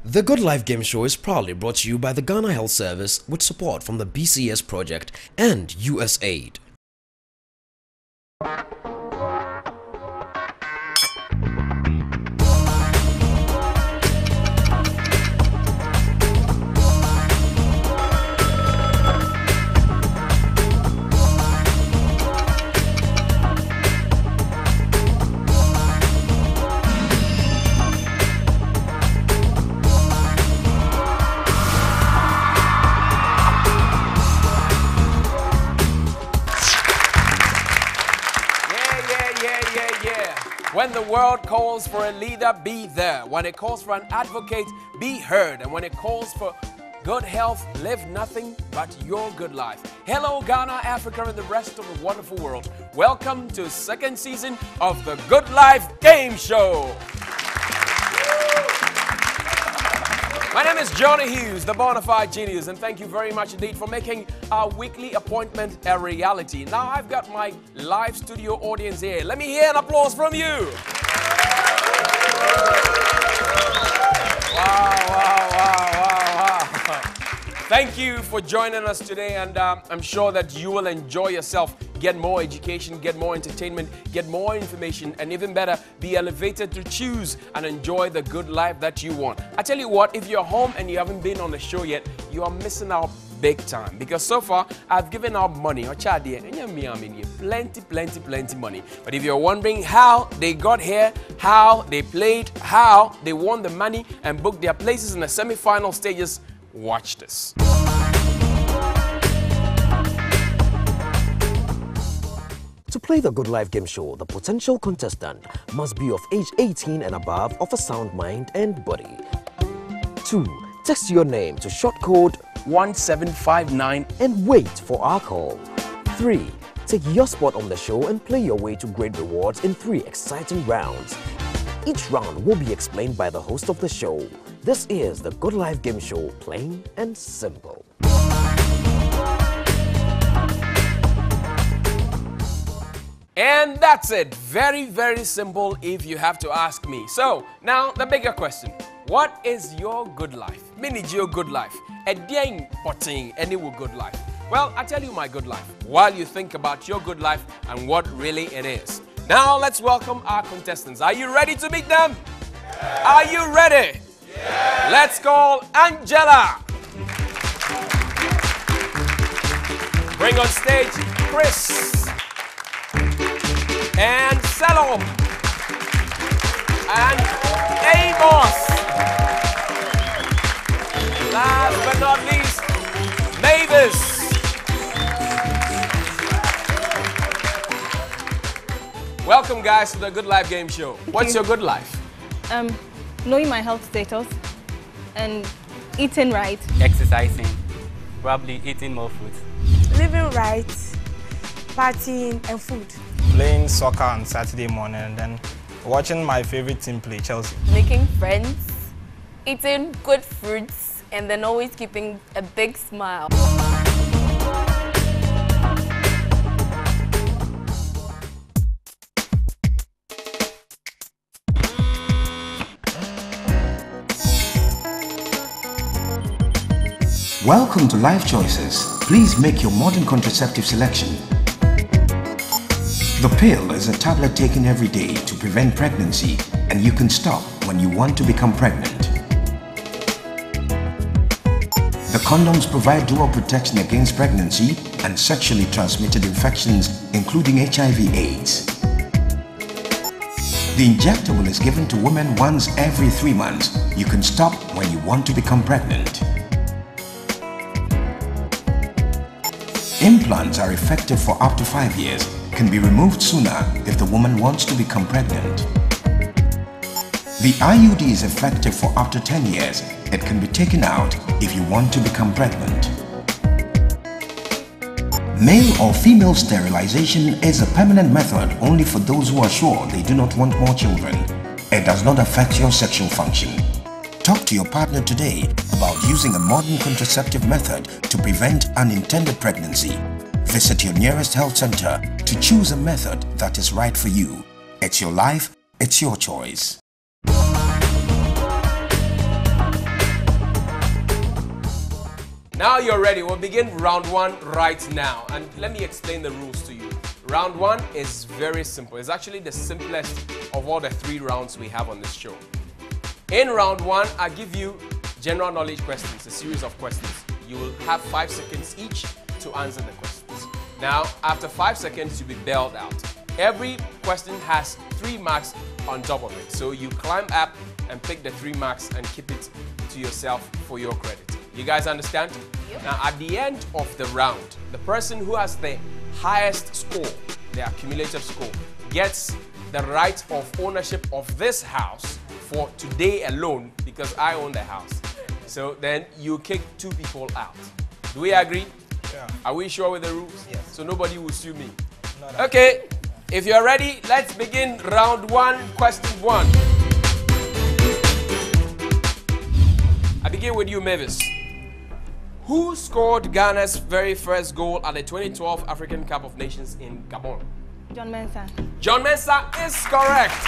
The Goodlife Game Show is proudly brought to you by the Ghana Health Service with support from the BCS project and USAID. When the world calls for a leader, be there. When it calls for an advocate, be heard. And when it calls for good health, live nothing but your good life. Hello, Ghana, Africa, and the rest of the wonderful world. Welcome to the second season of the Goodlife Game Show. My name is Johnny Hughes, the Bonafide Genius, and thank you very much indeed for making our weekly appointment a reality. Now I've got my live studio audience here. Let me hear an applause from you. Wow. Thank you for joining us today, and I'm sure that you will enjoy yourself, get more education, get more entertainment, get more information, and even better, be elevated to choose and enjoy the good life that you want. I tell you what, if you're home and you haven't been on the show yet, you are missing out big time, because so far I've given out money, plenty money. But if you're wondering how they got here, how they played, how they won the money and booked their places in the semi-final stages, watch this. To play the Goodlife Game Show, the potential contestant must be of age 18 and above, of a sound mind and body. 2. Text your name to short code 1759 and wait for our call. 3. Take your spot on the show and play your way to great rewards in 3 exciting rounds. Each round will be explained by the host of the show. This is the Goodlife Game Show, plain and simple. And that's it. Very, very simple if you have to ask me. So, now the bigger question. What is your good life? Miniji your good life. Edieng potting any good life. Well, I tell you my good life while you think about your good life and what really it is. Now let's welcome our contestants. Are you ready to meet them? Yeah. Are you ready? Yeah. Let's call Angela. Bring on stage Chris and Salom and Amos. Last but not least, Mavis. Welcome, guys, to the Goodlife Game Show. What's your good life? Knowing my health status and eating right. Exercising, probably eating more food. Living right, partying and food. Playing soccer on Saturday morning and then watching my favorite team play, Chelsea. Making friends, eating good fruits, and then always keeping a big smile. Welcome to Life Choices. Please make your modern contraceptive selection. The pill is a tablet taken every day to prevent pregnancy, and you can stop when you want to become pregnant. The condoms provide dual protection against pregnancy and sexually transmitted infections, including HIV/AIDS. The injectable is given to women once every 3 months. You can stop when you want to become pregnant. Implants are effective for up to 5 years, can be removed sooner if the woman wants to become pregnant. The IUD is effective for up to 10 years. It can be taken out if you want to become pregnant. Male or female sterilization is a permanent method only for those who are sure they do not want more children. It does not affect your sexual function. Talk to your partner today about using a modern contraceptive method to prevent unintended pregnancy. Visit your nearest health center to choose a method that is right for you. It's your life, it's your choice. Now you're ready. We'll begin round 1 right now. And let me explain the rules to you. Round 1 is very simple. It's actually the simplest of all the 3 rounds we have on this show. In round 1, I give you general knowledge questions, a series of questions. You will have 5 seconds each to answer the questions. Now, after 5 seconds, you'll be bailed out. Every question has 3 marks on top of it. So you climb up and pick the 3 marks and keep it to yourself for your credit. You guys understand? Yep. Now, at the end of the round, the person who has the highest score, the accumulated score, gets the right of ownership of this house for today alone because I own the house. So then you kick 2 people out. Do we agree? Yeah. Are we sure with the rules? Yes. So nobody will sue me. Not Okay, if you're ready, let's begin round 1, question 1. I begin with you, Mavis. Who scored Ghana's very first goal at the 2012 African Cup of Nations in Gabon? John Mensah. John Mensah is correct.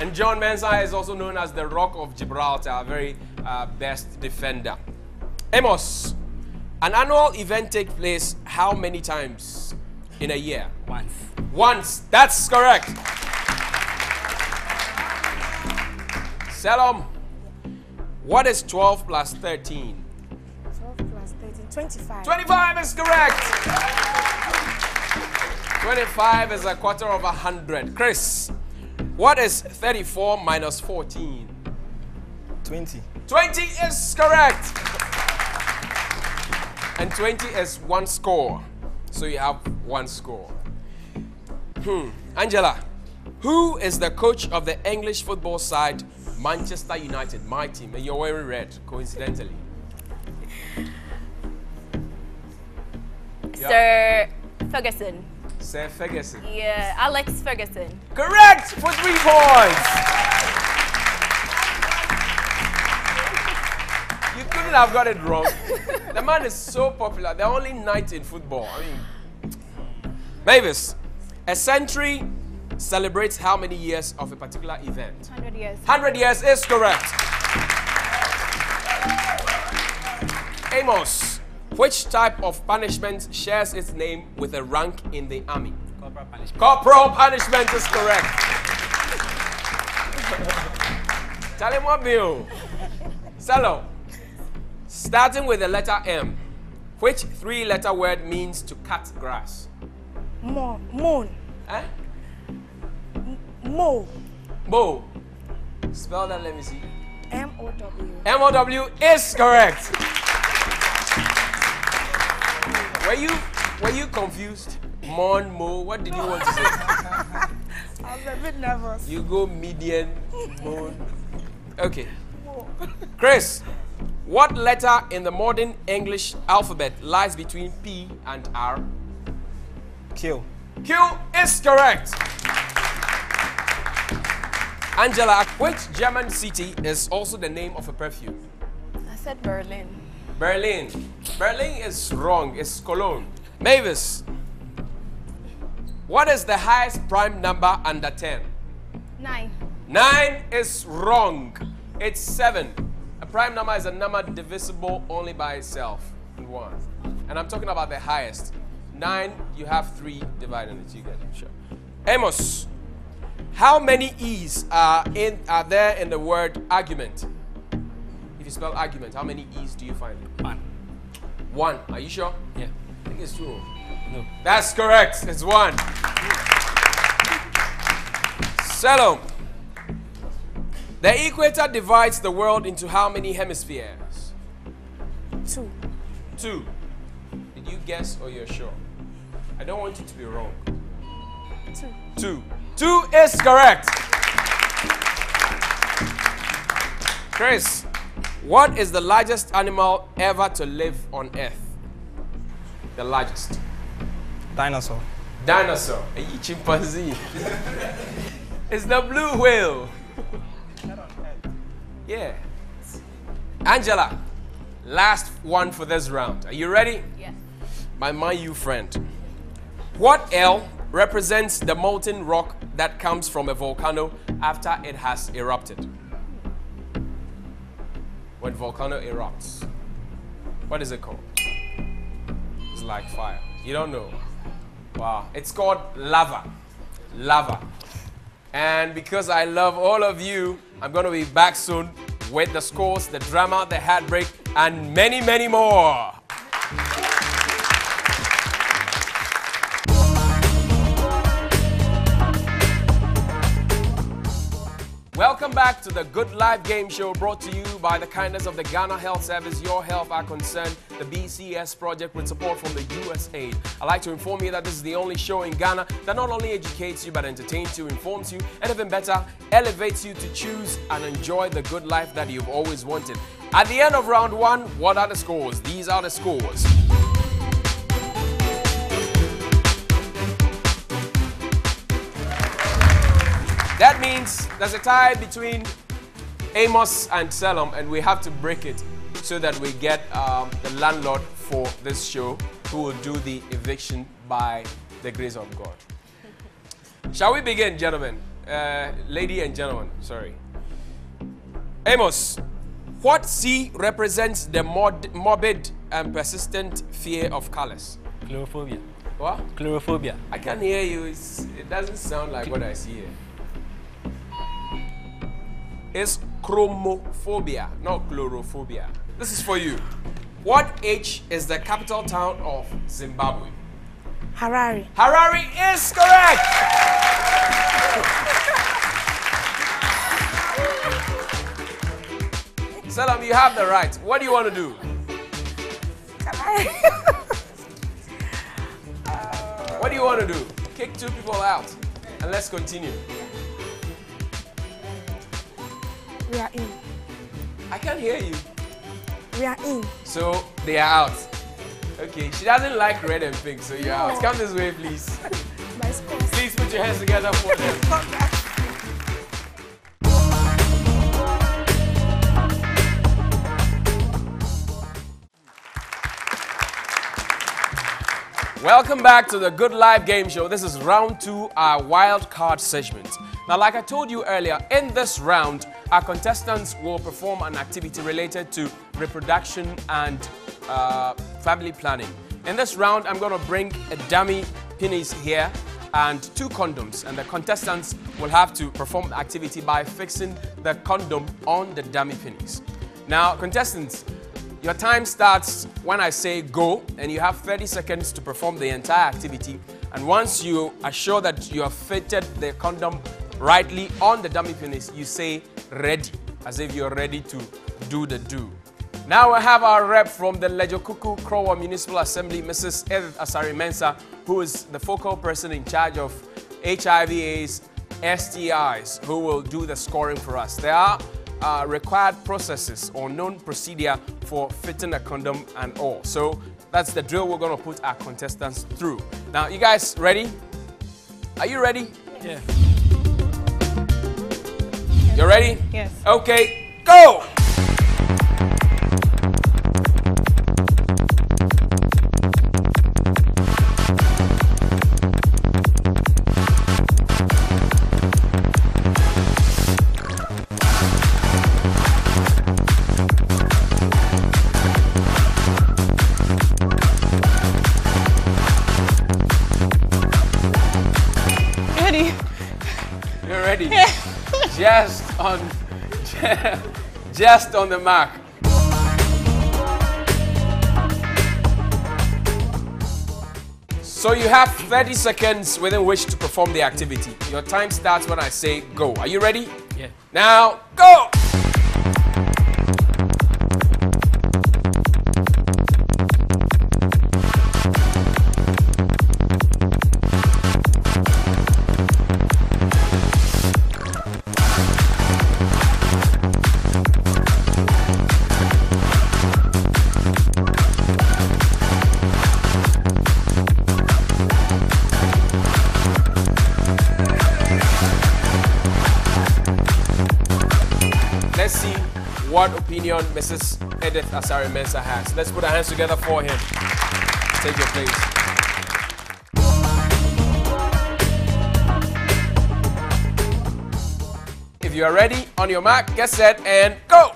And John Mensah is also known as the Rock of Gibraltar, our very best defender. Amos, an annual event takes place how many times in a year? Once. Once. That's correct. Salom, what is 12 plus 13? 12 plus 13, 25. 25 is correct. 25 is a quarter of 100. Chris, what is 34 minus 14? 20. 20 is correct. And 20 is 1 score. So you have 1 score. Angela, who is the coach of the English football side Manchester United, my team? And you're wearing red, coincidentally. Sir Ferguson. Sir Ferguson. Yeah, Alex Ferguson. Correct for 3 points. You couldn't have got it wrong. The man is so popular. The only knight in football. I mean, Mavis, a century celebrates how many years of a particular event? 100 years. 100 years is correct. Amos, which type of punishment shares its name with a rank in the army? Corporal punishment. Corporal punishment is correct. Tell him what, Bill. Salo, starting with the letter M, which 3-letter word means to cut grass? Moon. Eh? Mo. Mo. Spell that, let me see. M-O-W. M-O-W is correct. Were you confused? Mon, Mo, what did you want to say? I was a bit nervous. You go median, Mon. Okay. Chris, what letter in the modern English alphabet lies between P and R? Q. Q is correct. Angela, which German city is also the name of a perfume? I said Berlin. Berlin. Berlin is wrong. It's Cologne. Mavis, what is the highest prime number under 10? 9. 9 is wrong. It's 7. A prime number is a number divisible only by itself in 1. And I'm talking about the highest. 9, you have 3 divided into. You get it, sure. Amos, how many E's are there in the word argument? If you spell argument, how many E's do you find? 1. 1. Are you sure? Yeah. I think it's true. No. That's correct. It's 1. Salom. The equator divides the world into how many hemispheres? 2. 2. Did you guess or you're sure? I don't want you to be wrong. 2. 2. 2 is correct. Chris, what is the largest animal ever to live on Earth? The largest. Dinosaur. Dinosaur. A chimpanzee. It's the blue whale. Yeah. Angela, last one for this round. Are you ready? Yes. My you friend. What L represents the molten rock that comes from a volcano after it has erupted? when volcano erupts? What is it called? It's like fire. You don't know? Wow. It's called lava. Lava. And because I love all of you, I'm going to be back soon with the scores, the drama, the heartbreak, and many, many more. Welcome back to the Goodlife Game Show, brought to you by the kindness of the Ghana Health Service. Your health are concerned. The BCS project with support from the USAID. I'd like to inform you that this is the only show in Ghana that not only educates you but entertains you, informs you, and even better, elevates you to choose and enjoy the good life that you've always wanted. At the end of round one, what are the scores? These are the scores. That means there's a tie between Amos and Selim, and we have to break it so that we get the landlord for this show, who will do the eviction by the grace of God. Shall we begin, gentlemen? Lady and gentlemen, sorry. Amos, what C represents the morbid and persistent fear of colors? Chlorophobia. What? Chlorophobia. I can't hear you. It doesn't sound like what I see here. It's chromophobia, not chlorophobia. This is for you. What H is the capital town of Zimbabwe? Harare. Harare is correct! Selim, you have the right. What do you want to do? Can I? What do you want to do? Kick two people out and let's continue. We are in. I can't hear you. We are in. So they are out. Okay, she doesn't like red and pink, so you're out. Come this way, please. My scores. Please put your hands together for them. Welcome back to the Goodlife Game Show. This is round two, our wild card segment. Now, like I told you earlier, in this round, our contestants will perform an activity related to reproduction and family planning. In this round, I'm going to bring a dummy penis here and 2 condoms, and the contestants will have to perform the activity by fixing the condom on the dummy penis. Now, contestants, your time starts when I say go, and you have 30 seconds to perform the entire activity. And once you are sure that you have fitted the condom rightly on the dummy penis, you say ready, as if you're ready to do the do. Now we have our rep from the Lejokuku Krowa Municipal Assembly, Mrs. Edith Asari Mensah, who is the focal person in charge of HIV/AIDS, STIs, who will do the scoring for us. There are required processes or known procedure for fitting a condom and all. So that's the drill we're going to put our contestants through. Now, you guys ready? Are you ready? Yeah. You ready? Yes. Okay, go! Ready? You're ready? Just on the mark. So you have 30 seconds within which to perform the activity. Your time starts when I say go. Are you ready? Yeah. Now, go! Let's see what opinion Mrs. Edith Asari Mensah has. Let's put our hands together for him. Take your place. If you are ready, on your mark, get set, and go!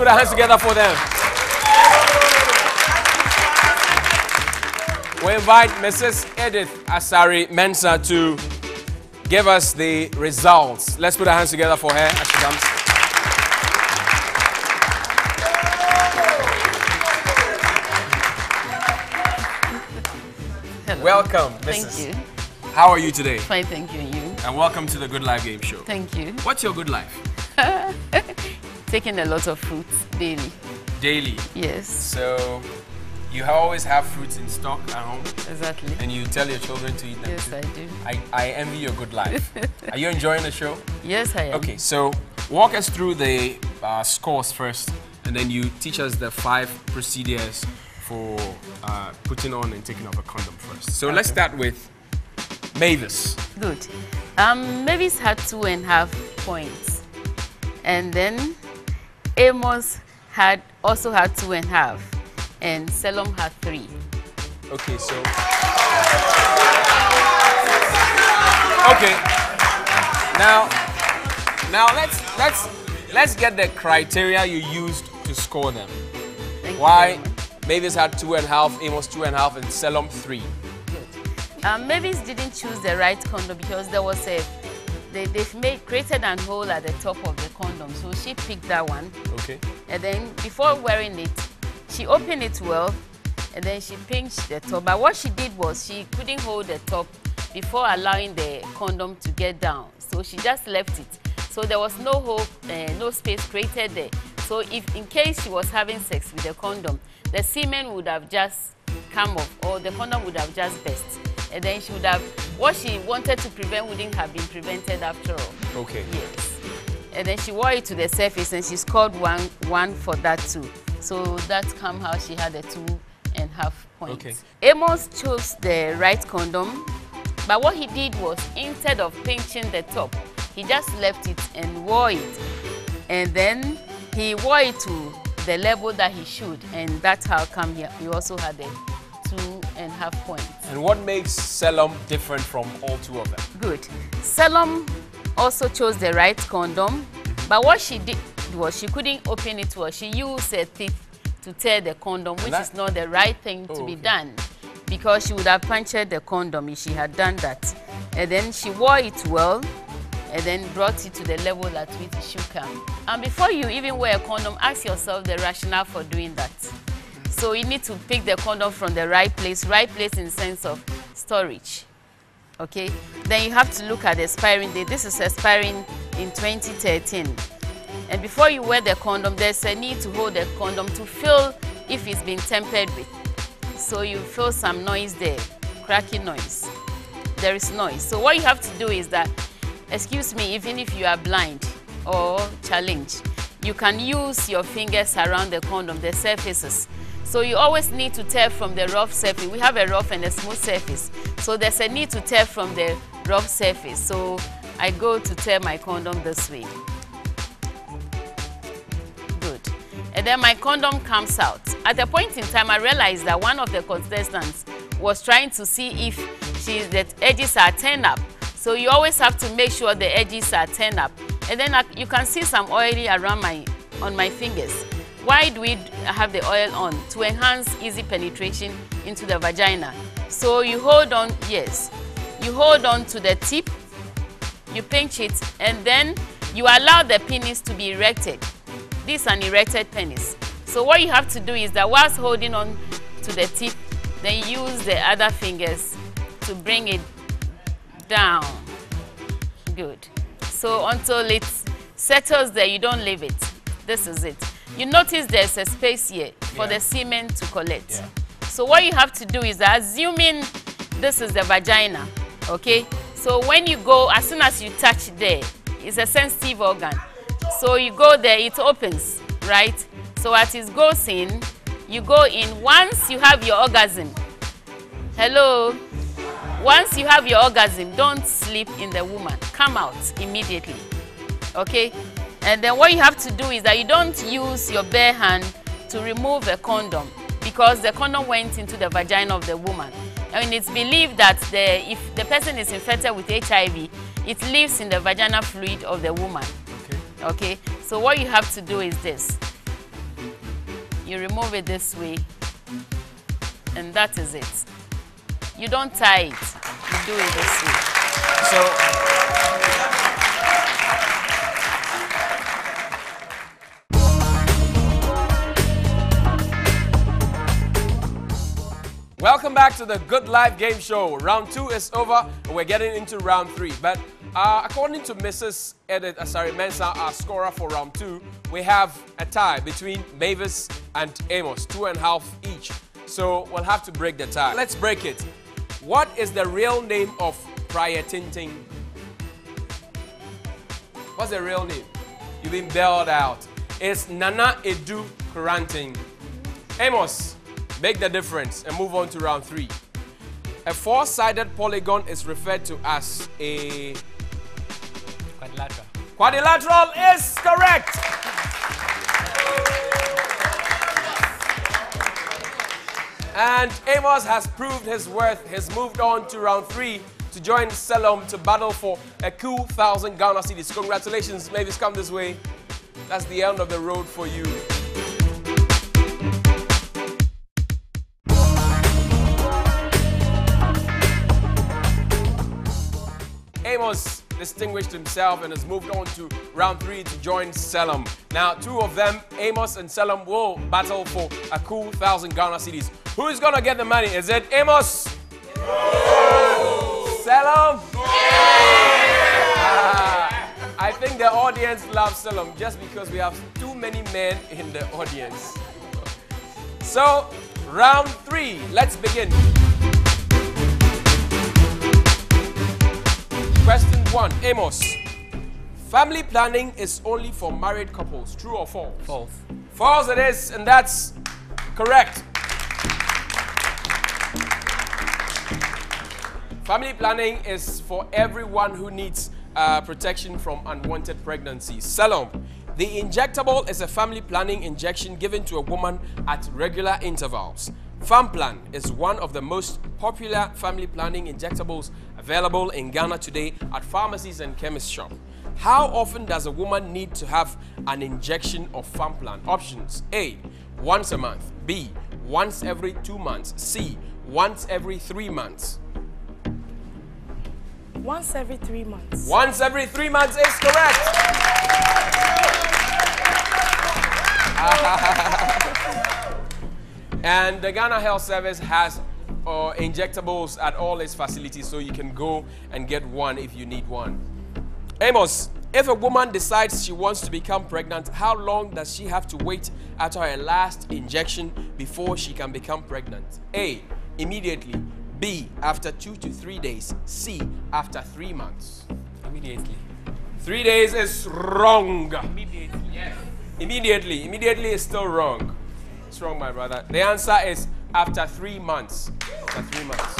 put our hands together for them. We invite Mrs. Edith Asari Mensah to give us the results. Let's put our hands together for her as she comes. Hello. Welcome, Mrs. Thank you. How are you today? Fine, thank you. And you? And welcome to the Goodlife Game Show. Thank you. What's your good life? Taking a lot of fruits daily. Daily? Yes. So, you always have fruits in stock at home? Exactly. And you tell your children to eat them? Yes, too? I do. I envy your good life. Are you enjoying the show? Yes, I am. Okay, so walk us through the scores first, and then you teach us the 5 procedures for putting on and taking off a condom first. So let's start with Mavis. Good. Mavis had 2.5 points. And then Amos also had 2.5. And Selom had 3. Okay, so... Okay. Now let's get the criteria you used to score them. Thank Why you. Mavis had 2.5, Amos 2.5, and Selom 3. Mavis didn't choose the right condom because there was they've created a hole at the top of the condom, so she picked that one. Okay. And then before wearing it, she opened it well, and then she pinched the top. But what she did was she couldn't hold the top before allowing the condom to get down, so she just left it. So there was no hole, no space created there. So if in case she was having sex with the condom, the semen would have just come off, or the condom would have just burst. And then she would have, what she wanted to prevent wouldn't have been prevented after all. Okay. Yes. And then she wore it to the surface, and she scored one for that too. So that's how she had the 2.5 points. Okay. Amos chose the right condom, but what he did was, instead of pinching the top, he just left it and wore it. And then he wore it to the level that he should, and that's how come he also had the 2.5 points. And what makes Selom different from all 2 of them? Good. Selom also chose the right condom, but what she did was she couldn't open it well. She used a teeth to tear the condom, which is not the right thing to be done, because she would have punctured the condom if she had done that. And then she wore it well, and then brought it to the level at which it should come. And before you even wear a condom, ask yourself the rationale for doing that. So you need to pick the condom from the right place in the sense of storage. Okay? Then you have to look at the expiring date. This is expiring in 2013. And before you wear the condom, there's a need to hold the condom to feel if it's been tampered with. So you feel some noise there, cracking noise. There is noise. So what you have to do is that, excuse me, even if you are blind or challenged, you can use your fingers around the condom, the surfaces. So you always need to tear from the rough surface. We have a rough and a smooth surface. So there's a need to tear from the rough surface. So I go to tear my condom this way. Good. And then my condom comes out. At a point in time, I realized that one of the contestants was trying to see if the edges are turned up. So you always have to make sure the edges are turned up. And then you can see some oil around on my fingers. Why do we have the oil on? To enhance easy penetration into the vagina. So you hold on, yes. You hold on to the tip, you pinch it, and then you allow the penis to be erected. This is an erected penis. So what you have to do is that whilst holding on to the tip, then you use the other fingers to bring it down. Good. So until it settles there, you don't leave it. This is it. You notice there's a space here for the semen to collect. Yeah. So what you have to do is that, assuming this is the vagina, okay? So when you go, as soon as you touch there, it's a sensitive organ. So you go there, it opens, right? So as it goes in, you go in. Once you have your orgasm, hello? Once you have your orgasm, don't sleep in the woman. Come out immediately, okay? And then what you have to do is that you don't use your bare hand to remove a condom, because the condom went into the vagina of the woman. And it's believed that if the person is infected with HIV, it lives in the vaginal fluid of the woman. Okay? So what you have to do is this. You remove it this way, and that is it. You don't tie it. You do it this way. So, welcome back to the Goodlife Game Show. Round 2 is over, and we're getting into round 3. But according to Mrs. Mensah, our scorer for round 2, we have a tie between Mavis and Amos, 2.5 each. So we'll have to break the tie. Let's break it. What is the real name of Prior Tinting? What's the real name? You've been bailed out. It's Nana Edu Kuranting. Amos, make the difference and move on to round 3. A 4-sided polygon is referred to as a Quadrilateral. quadrilateral is correct. And Amos has proved his worth. He's moved on to round 3 to join Selom to battle for a cool 1,000 Ghana cedis. Congratulations, Mavis, come this way. That's the end of the road for you. Amos distinguished himself and has moved on to round 3 to join Selom. Now, 2 of them, Amos and Selom, will battle for a cool 1,000 Ghana cedis. Who is going to get the money? Is it Amos? Selom? I think the audience loves Selom just because we have too many men in the audience. So, round 3, let's begin. Question 1, Amos. Family planning is only for married couples. True or false? False. False it is, and that's correct. Family planning is for everyone who needs protection from unwanted pregnancies. Selom. The injectable is a family planning injection given to a woman at regular intervals. FamPlan is one of the most popular family planning injectables available in Ghana today at pharmacies and chemist shops. How often does a woman need to have an injection of FamPlan? Options: A, once a month; B, once every 2 months; C, once every 3 months. Once every 3 months. Once every 3 months is correct. And the Ghana Health Service has injectables at all its facilities, so you can go and get one if you need one. Amos, if a woman decides she wants to become pregnant, how long does she have to wait after her last injection before she can become pregnant? A, immediately; B, after 2 to 3 days; C, after 3 months. Immediately. 3 days is wrong. Immediately. Yes. Immediately. Immediately is still wrong. It's wrong, my brother. The answer is after 3 months. After 3 months.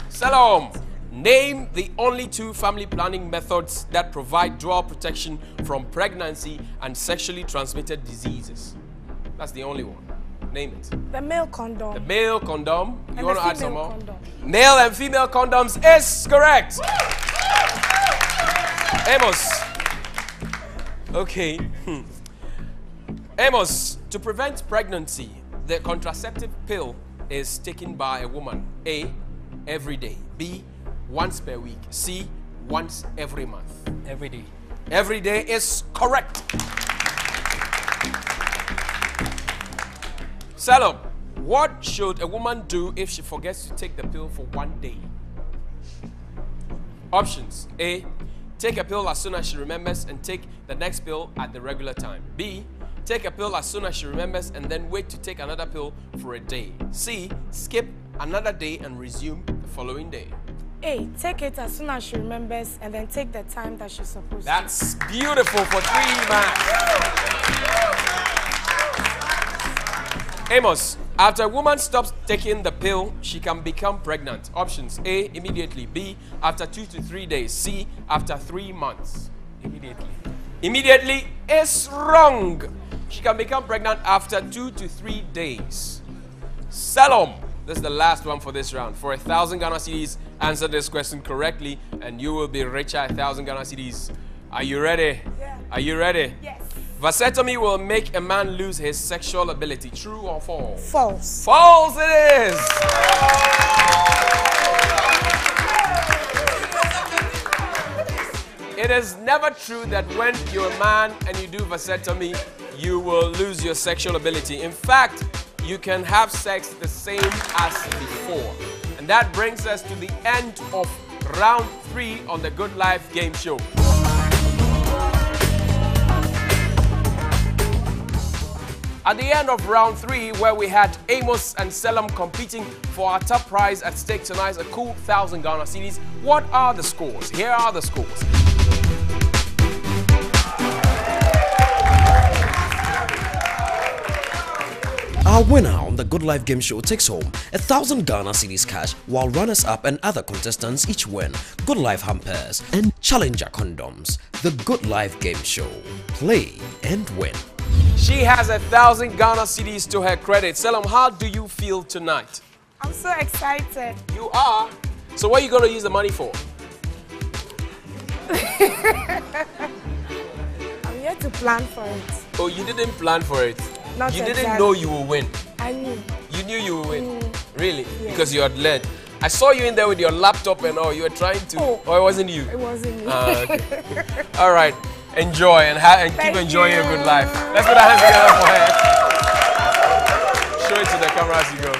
Selom, name the only 2 family planning methods that provide dual protection from pregnancy and sexually transmitted diseases. That's the only one. Name it. The male condom. The male condom. And You want the to add some female more? condom. Male and female condoms is correct. Amos. Okay. Amos, to prevent pregnancy, the contraceptive pill is taken by a woman. A, every day; B, once per week; C, once every month. Every day. Every day is correct. Selom, what should a woman do if she forgets to take the pill for 1 day? Options: A, take a pill as soon as she remembers and take the next pill at the regular time. B, take a pill as soon as she remembers and then wait to take another pill for a day. C, skip another day and resume the following day. A, take it as soon as she remembers and then take the time that she's supposed to. That's beautiful for 3 months. Amos, after a woman stops taking the pill, she can become pregnant. Options: A, immediately; B, after 2 to 3 days; C, after 3 months. Immediately. Immediately is wrong. She can become pregnant after 2 to 3 days. Selom, this is the last one for this round. For 1,000 Ghana cedis, answer this question correctly and you will be richer 1,000 Ghana cedis. Are you ready? Yeah. Are you ready? Yes. Vasectomy will make a man lose his sexual ability. True or false? False. False it is! It is never true that when you're a man and you do vasectomy, you will lose your sexual ability. In fact, you can have sex the same as before. And that brings us to the end of round 3 on the Good Life Game Show. At the end of round 3, where we had Amos and Selam competing for our top prize at stake tonight, a cool 1,000 Ghana cedis. What are the scores? Here are the scores. Our winner on the Good Life Game Show takes home 1,000 Ghana cedis cash, while runners-up and other contestants each win Good Life hampers and Challenger condoms. The Good Life Game Show. Play and win. She has 1,000 Ghana cedis to her credit. Selam, how do you feel tonight? I'm so excited. You are? So what are you going to use the money for? I'm here to plan for it. Oh, you didn't plan for it? Not You exactly. didn't know you will win? I knew. You knew you will win? Really? Yeah. Because you had learned. I saw you in there with your laptop and all. You were trying to... Oh. Or it wasn't you? It wasn't me. Okay. All right. Enjoy and keep Thank enjoying your you. good life. Let's put our hands together for her. Show it to the camera as you go.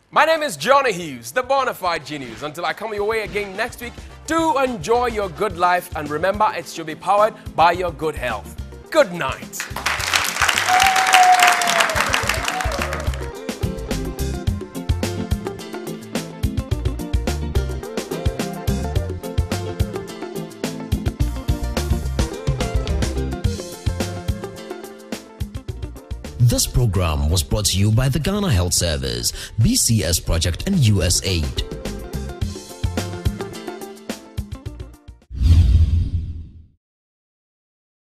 My name is Johnny Hughes, the Bonafide Genius. Until I come your way again next week, do enjoy your good life and remember it should be powered by your good health. Good night. This program was brought to you by the Ghana Health Service, BCS Project and USAID.